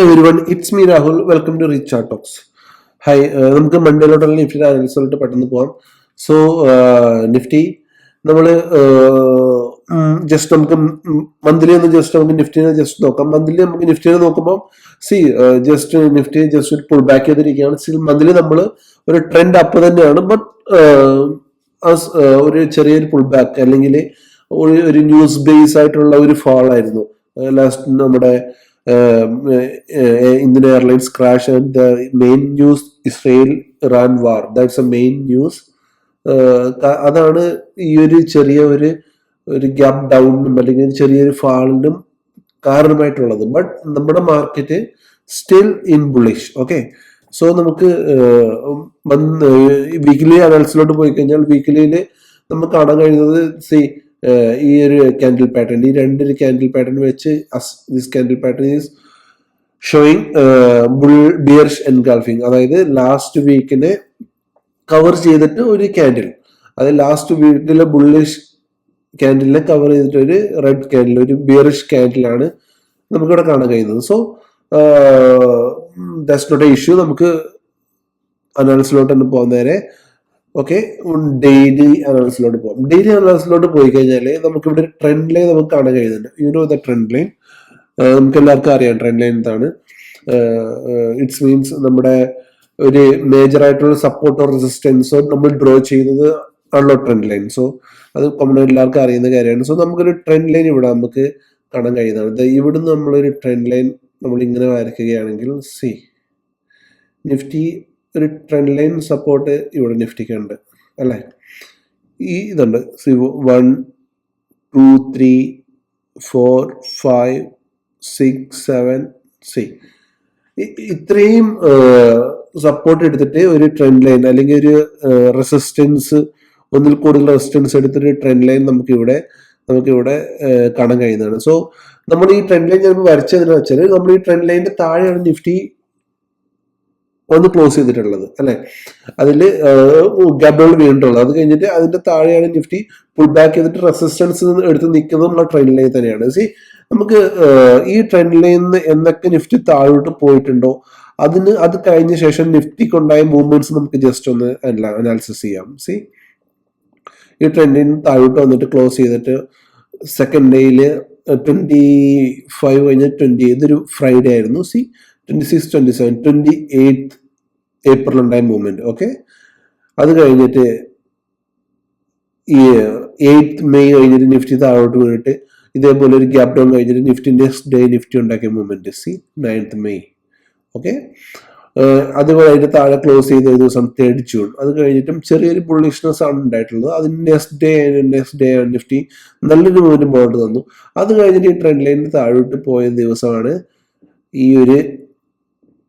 Everyone, it's me Rahul. Welcome to rich chart talks. Hi, നമുക്ക് മൺഡേയിലോട്ടുള്ള നിഫ്റ്റിയുടെ അനാലിസിലോട്ട് പെട്ടെന്ന് പോവാം. സോ നിഫ്റ്റി നമ്മൾ ജസ്റ്റ് നമുക്ക് മന്ത്ലി ഒന്ന് ജസ്റ്റ് നമുക്ക് നിഫ്റ്റിനെ ജസ്റ്റ് നോക്കാം. മന്ത്ലി നമുക്ക് നിഫ്റ്റിനെ നോക്കുമ്പോൾ ജസ്റ്റ് നിഫ്റ്റി ജസ്റ്റ് ഒരു പുൾ ബാക്ക് ചെയ്തിരിക്കുകയാണ്. സ്റ്റിൽ മന്ത്ലി നമ്മൾ ഒരു ട്രെൻഡ് അപ്പ് തന്നെയാണ്. ബട്ട് ഒരു ചെറിയൊരു പുൾ ബാക്ക് അല്ലെങ്കിൽ ഒരു ന്യൂസ് ബേസ് ആയിട്ടുള്ള ഒരു ഫാൾ ആയിരുന്നു ലാസ്റ്റ് നമ്മുടെ Indian Airlines crash, and the main news Israel-Iran war. That's the main news. അതാണ് ഈ ഒരു ചെറിയ ഒരു ഗ്യാപ്പ് ഡൗണിനും അല്ലെങ്കിൽ ചെറിയൊരു ഫാളിനും കാരണമായിട്ടുള്ളത്. ബട്ട് നമ്മുടെ market still in bullish. Okay, so നമുക്ക് വീക്ക്ലി അനാലിസിലോട്ട് പോയി കഴിഞ്ഞാൽ വീക്ക്ലിയിൽ നമുക്ക് കാണാൻ കഴിയുന്നത് ഈ ഒരു ക്യാൻഡിൽ പാറ്റേൺ, ഈ രണ്ടൊരു ക്യാൻഡിൽ പാറ്റേൺ വെച്ച് this candle pattern is showing bearish engulfing. അതായത് ലാസ്റ്റ് വീക്കിനെ കവർ ചെയ്തിട്ട് ഒരു ക്യാൻഡിൽ, അത് ലാസ്റ്റ് വീക്കിലെ ബുള്ളിഷ് ക്യാൻഡിലിനെ കവർ ചെയ്തിട്ട് ഒരു റെഡ് ക്യാൻഡിൽ, ഒരു ബിയറിഷ് ക്യാൻഡിലാണ് നമുക്കിവിടെ കാണാൻ കഴിയുന്നത്. So that's not a issue. നമുക്ക് അനാലിസിലോട്ട് തന്നെ പോകാൻ നേരെ. ഓക്കെ, ഡെയിലി അനാലിസിലോട്ട് പോകാം. ഡെയിലി അനാലിസിലോട്ട് പോയി കഴിഞ്ഞാൽ നമുക്കിവിടെ ട്രെൻഡ് ലൈൻ നമുക്ക് കാണാൻ കഴിയുന്നുണ്ട്. You know the trend line, നമുക്ക് എല്ലാവർക്കും അറിയാം ട്രെൻഡ് ലൈൻ എന്താണ്. ഇറ്റ്സ് മീൻസ് നമ്മുടെ ഒരു മേജർ ആയിട്ടുള്ള സപ്പോർട്ടോ റെസിസ്റ്റൻസോ നമ്മൾ ഡ്രോ ചെയ്യുന്നത് ആണല്ലോ ട്രെൻഡ് ലൈൻ. സോ അത് കോമൺ എല്ലാവർക്കും അറിയുന്ന കാര്യമാണ്. സോ നമുക്കൊരു ട്രെൻഡ് ലൈൻ ഇവിടെ നമുക്ക് കാണാൻ കഴിയുന്നതാണ്. ഇവിടുന്ന് നമ്മളൊരു ട്രെൻഡ് ലൈൻ നമ്മൾ ഇങ്ങനെ വരയ്ക്കുകയാണെങ്കിൽ നിഫ്റ്റി ഒരു ട്രെൻഡ് ലൈൻ സപ്പോർട്ട് ഇവിടെ നിഫ്റ്റിക്ക് ഉണ്ട് അല്ലേ. ഈ ഇതുണ്ട് 1 2 3 4 5 6 7 ഇത്രയും സപ്പോർട്ട് എടുത്തിട്ട് ഒരു ട്രെൻഡ് ലൈൻ അല്ലെങ്കിൽ ഒരു റെസിസ്റ്റൻസ്, ഒന്നിൽ കൂടുതൽ റെസിസ്റ്റൻസ് എടുത്തൊരു ട്രെൻഡ് ലൈൻ നമുക്കിവിടെ കാണാൻ കഴിയുന്നതാണ്. സോ നമ്മൾ ഈ ട്രെൻഡ് ലൈൻ ചിലപ്പോൾ വരച്ചതെന്ന് വെച്ചാൽ നമ്മൾ ഈ ട്രെൻഡ് ലൈനിന്റെ താഴെയാണ് നിഫ്റ്റി ഒന്ന് ക്ലോസ് ചെയ്തിട്ടുള്ളത് അല്ലെ. അതിൽ ഗ്യാപ്പുകൾ വീണിട്ടുള്ളത്. അത് കഴിഞ്ഞിട്ട് അതിന്റെ താഴെയാണ് നിഫ്റ്റി പുൾ ബാക്ക് ചെയ്തിട്ട് റെസിസ്റ്റൻസ് എടുത്ത് നിൽക്കുന്നത് നമ്മുടെ ട്രെൻഡ് ലൈൻ തന്നെയാണ്. നമുക്ക് ഈ ട്രെൻഡ് ലൈനിൽ എന്നൊക്കെ നിഫ്റ്റി താഴോട്ട് പോയിട്ടുണ്ടോ അത് കഴിഞ്ഞ ശേഷം നിഫ്റ്റിക്കുണ്ടായ മൂവ്മെന്റ്സ് നമുക്ക് ജസ്റ്റ് ഒന്ന് അനാലിസിസ് ചെയ്യാം. ഈ ട്രെൻഡിന് താഴോട്ട് വന്നിട്ട് ക്ലോസ് ചെയ്തിട്ട് സെക്കൻഡ് ഡേയിൽ 25 കഴിഞ്ഞ് 20, ഇതൊരു ഫ്രൈഡേ ആയിരുന്നു. 26, 27, 28 ഏപ്രിൽ ഉണ്ടായ മൂവ്മെന്റ്. ഓക്കെ, അത് കഴിഞ്ഞിട്ട് ഈ 8 മെയ് കഴിഞ്ഞിട്ട് നിഫ്റ്റി താഴോട്ട് വീണിട്ട് ഇതേപോലെ ഒരു ഗ്യാപ് ഡൗൺ കഴിഞ്ഞിട്ട് നിഫ്റ്റി നെക്സ്റ്റ് ഡേ നിഫ്റ്റി ഉണ്ടാക്കിയ മൂവ്മെന്റ് 9th മെയ്. ഓക്കെ, അതുപോലെ അതിന്റെ താഴെ ക്ലോസ് ചെയ്ത ദിവസം 3rd ജൂൺ. അത് കഴിഞ്ഞിട്ടും ചെറിയൊരു ബുള്ളിഷ്നെസ് ആണ് ഉണ്ടായിട്ടുള്ളത്. അതിന് നെക്സ്റ്റ് ഡേ നിഫ്റ്റി നല്ലൊരു മൂവ്മെന്റ് മുന്നോട്ട് തന്നു. അത് കഴിഞ്ഞിട്ട് ഈ ട്രെൻഡ് ലൈനിന് താഴോട്ട് പോയ ദിവസമാണ് ഈ ഒരു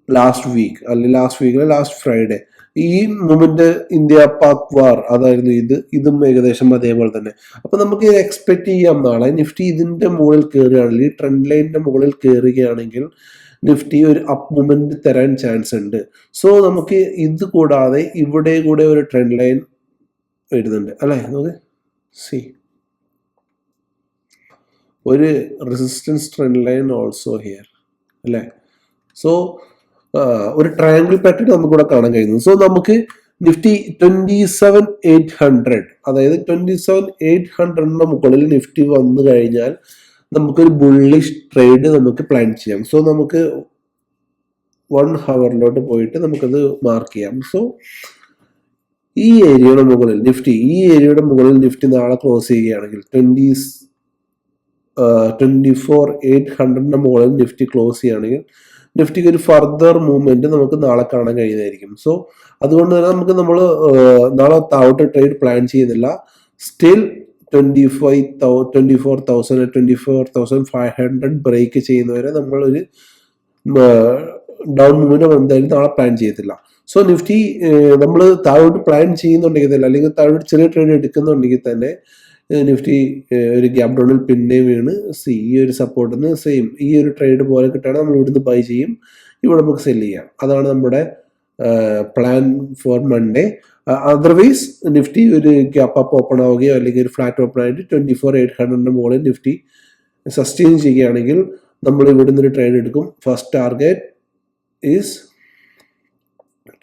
ലാസ്റ്റ് വീക്കിലെ ലാസ്റ്റ് ഫ്രൈഡേ. ഈ മൂവ്മെന്റ് ഇന്ത്യ പാക് വാർ അതായിരുന്നു. ഇതും ഏകദേശം അതേപോലെ തന്നെ. അപ്പൊ നമുക്ക് ഇത് എക്സ്പെക്ട് ചെയ്യാം, നാളെ നിഫ്റ്റി ഇതിന്റെ മുകളിൽ കയറുകയാണെങ്കിൽ, ഈ ട്രെൻഡ് ലൈനിന്റെ മുകളിൽ കയറുകയാണെങ്കിൽ നിഫ്റ്റി ഒരു അപ്പ് മൂവ്മെന്റ് തരാൻ ചാൻസ് ഉണ്ട്. സോ നമുക്ക് ഇത് കൂടാതെ ഇവിടെ കൂടെ ഒരു ട്രെൻഡ് ലൈൻ വരുന്നുണ്ട് അല്ലെ. നമുക്ക് ഒരു resistance trend line also here അല്ലെ. സോ ഒരു ട്രയാങ്കിൾ പാറ്റേൺ നമുക്കിവിടെ കാണാൻ കഴിയുന്നു. സോ നമുക്ക് നിഫ്റ്റി 27,800, അതായത് 27,800 മുകളിൽ നിഫ്റ്റി വന്നു കഴിഞ്ഞാൽ നമുക്കൊരു ബുള്ളിഷ് ട്രേഡ് നമുക്ക് പ്ലാൻ ചെയ്യാം. സോ നമുക്ക് 1 ഹവറിലോട്ട് പോയിട്ട് നമുക്കത് മാർക്ക് ചെയ്യാം. സോ ഈ ഏരിയയുടെ മുകളിൽ നിഫ്റ്റി നാളെ ക്ലോസ് ചെയ്യുകയാണെങ്കിൽ 24,800 മുകളിൽ നിഫ്റ്റി ക്ലോസ് ചെയ്യുകയാണെങ്കിൽ നിഫ്റ്റിക്ക് ഒരു ഫർദർ മൂവ്മെന്റ് നമുക്ക് നാളെ കാണാൻ കഴിയുന്നതായിരിക്കും. സോ അതുകൊണ്ട് തന്നെ നമ്മൾ നാളെ താഴോട്ട് ട്രേഡ് പ്ലാൻ ചെയ്യുന്നില്ല. സ്റ്റിൽ 24,500 ബ്രേക്ക് ചെയ്യുന്നവരെ നമ്മളൊരു ഡൗൺ മൂവ്മെന്റ് എന്തായാലും നാളെ പ്ലാൻ ചെയ്യത്തില്ല. സോ നിഫ്റ്റി നമ്മൾ താഴോട്ട് പ്ലാൻ ചെയ്യുന്നുണ്ടെങ്കിൽ തന്നെ, അല്ലെങ്കിൽ താഴോട്ട് ചെറിയ ട്രേഡ് എടുക്കുന്നുണ്ടെങ്കിൽ തന്നെ നിഫ്റ്റി ഒരു ഗ്യാപ് ഡൗണിൽ പിന്നെ വീണ് ഈ ഒരു സപ്പോർട്ടിന് ഈ ഒരു ട്രേഡ് പോലെ കിട്ടുകയാണെങ്കിൽ നമ്മൾ ഇവിടുന്ന് ബൈ ചെയ്യും, ഇവിടെ നമുക്ക് സെല് ചെയ്യാം. അതാണ് നമ്മുടെ plan for Monday. Otherwise Nifty ഒരു ഗ്യാപ്പ് അപ്പ് ഓപ്പൺ ആവുകയോ അല്ലെങ്കിൽ ഒരു ഫ്ലാറ്റ് ഓപ്പൺ ആയിട്ട് 24,800 മുകളിൽ നിഫ്റ്റി സസ്റ്റെയിൻ ചെയ്യുകയാണെങ്കിൽ നമ്മൾ ഇവിടെ നിന്നൊരു ട്രേഡ് എടുക്കും. First target is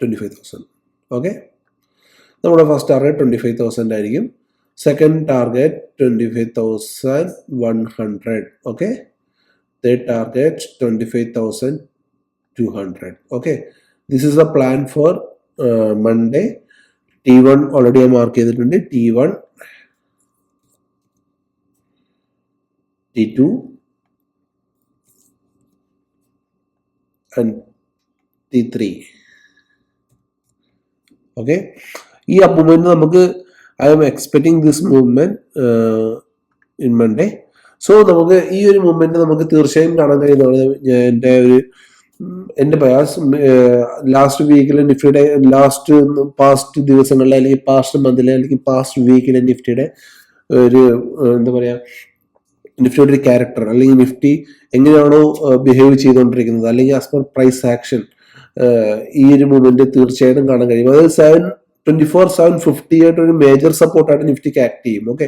25,000. ഓക്കെ, നമ്മുടെ ഫസ്റ്റ് ടാർഗറ്റ് 25,000 ആയിരിക്കും. Second target 25,100. Okay, third target 25,200. Okay, this is the plan for Monday. T1 already ഞാൻ മാർക്ക് ചെയ്തിട്ടുണ്ട്. T1, T2 and T3. Okay, ഈ അപ്പ് മൂവ്മെന്റ് നമുക്ക് I M expecting this movement in Monday. So നമുക്ക് ഈ ഒരു movement നമുക്ക് തീർച്ചയായും കാണാൻ കഴിയുന്നതാണ്. എൻ്റെ ബയാസ് ലാസ്റ്റ് വീക്കിലെ നിഫ്റ്റിയുടെ പാസ്റ്റ് ദിവസങ്ങളിലെ അല്ലെങ്കിൽ പാസ്റ്റ് മന്തിലെ അല്ലെങ്കിൽ പാസ്റ്റ് വീക്കിലെ നിഫ്റ്റിയുടെ ഒരു എന്താ പറയുക, നിഫ്റ്റിയുടെ ഒരു ക്യാരക്ടർ അല്ലെങ്കിൽ നിഫ്റ്റി എങ്ങനെയാണോ ബിഹേവ് ചെയ്തുകൊണ്ടിരിക്കുന്നത് അല്ലെങ്കിൽ ആസ് പെർ പ്രൈസ് ആക്ഷൻ ഈ ഒരു മൂവ്മെന്റ് തീർച്ചയായിട്ടും കാണാൻ കഴിയും. അതായത് 750 ആയിട്ട് ഒരു മേജർ സപ്പോർട്ടായിട്ട് നിഫ്റ്റിക്ക് ആക്ട് ചെയ്യും. ഓക്കെ,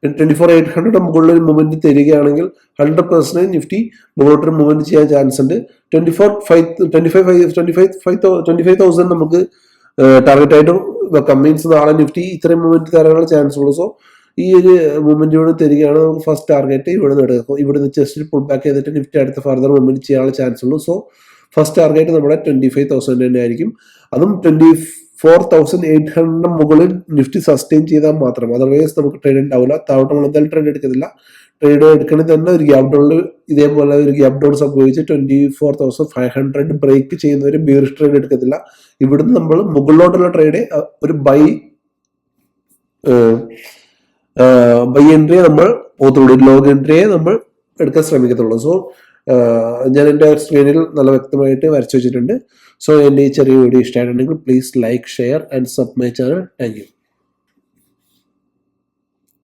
24,800 മുകളിൽ ഒരു മൂവ്മെന്റ് തരികയാണെങ്കിൽ 100% നിഫ്റ്റി മുകളിലോട്ടൊരു മൂവ്മെന്റ് ചെയ്യാൻ ചാൻസ് ഉണ്ട്. 25,000 നമുക്ക് ടാർഗറ്റ് ആയിട്ട് വെക്കാം. മീൻസ് നാളെ നിഫ്റ്റി ഇത്രയും മൂവ്മെന്റ് തരാനുള്ള ചാൻസ് ഉള്ളൂ. സോ ഈ ഒരു മൂവ്മെന്റ് ഇവിടെ തരികയാണ് നമുക്ക് ഫസ്റ്റ് ടാർഗറ്റ് ഇവിടെ നിന്ന് എടുക്കും. ഇവിടെ നിന്ന് ജസ്റ്റ് പുൾ ബാക്ക് ചെയ്തിട്ട് നിഫ്റ്റി അടുത്ത ഫർദർ മൂവ്മെന്റ് ചെയ്യാനുള്ള ചാൻസ് ഉള്ളൂ. സോ ഫസ്റ്റ് ടാർഗറ്റ് നമ്മുടെ 25,000 തന്നെ ആയിരിക്കും. അതും 24,800 മുകളിൽ നിഫ്റ്റി സസ്റ്റെയിൻ ചെയ്താൽ മാത്രം, അതർവൈസ് നമുക്ക് ട്രേഡ് ഉണ്ടാവില്ല. താഴോട്ട് നമ്മൾ എന്തായാലും ട്രേഡ് എടുക്കുന്നില്ല. ട്രേഡ് എടുക്കണമെങ്കിൽ തന്നെ ഒരു ഗ്യാപ് ഡൗണിൽ ഇതേപോലെ ഒരു ഗ്യാപ് ഡൗൺ സംഭവിച്ച് 24,500 ബ്രേക്ക് ചെയ്യുന്ന ഒരു ബീറിഷ് ട്രേഡ് എടുക്കത്തില്ല. ഇവിടുന്ന് നമ്മൾ മുകളിലോട്ടുള്ള ട്രേഡ് ഒരു ബൈ എൻട്രിയെ നമ്മൾ പോത്തുള്ളൂ, ലോങ് എൻട്രിയെ നമ്മൾ എടുക്കാൻ ശ്രമിക്കത്തുള്ളൂ. സോ ഞാൻ എൻ്റെ സ്ക്രീനിൽ നല്ല വ്യക്തമായിട്ട് വരച്ചു വെച്ചിട്ടുണ്ട്. സോ എൻ്റെ ഈ ചെറിയ വീഡിയോ ഇഷ്ടമായിട്ടുണ്ടെങ്കിൽ please like, share and sub my channel. Thank you.